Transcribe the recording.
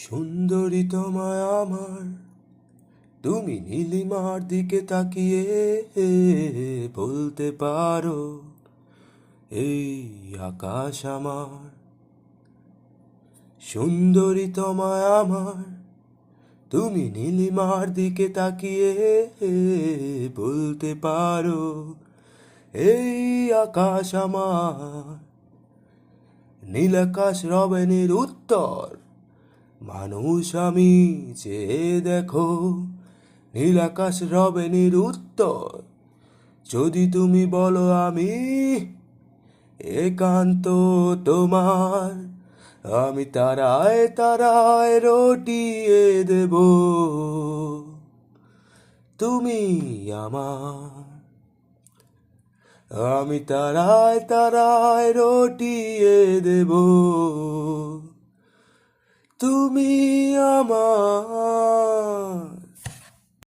সুন্দরী তোমায় আমার, তুমি নীলিমার দিকে তাকিয়ে বলতে পারো এই আকাশ আমার। সুন্দরী তোমায় আমার, তুমি নীলিমার দিকে তাকিয়ে বলতে পারো এই আকাশ আমার। নীলাকাশ রবেনের উত্তর, মানুষ আমি চেয়ে দেখো। নীলাকাশ রবেনের উত্তর, যদি তুমি বলো আমি একান্ত তোমার, আমি তারায় তারায় রটিয়ে দেব তুমি আমার। আমি তারায় তারায় রটিয়ে দেব তুমি আমার।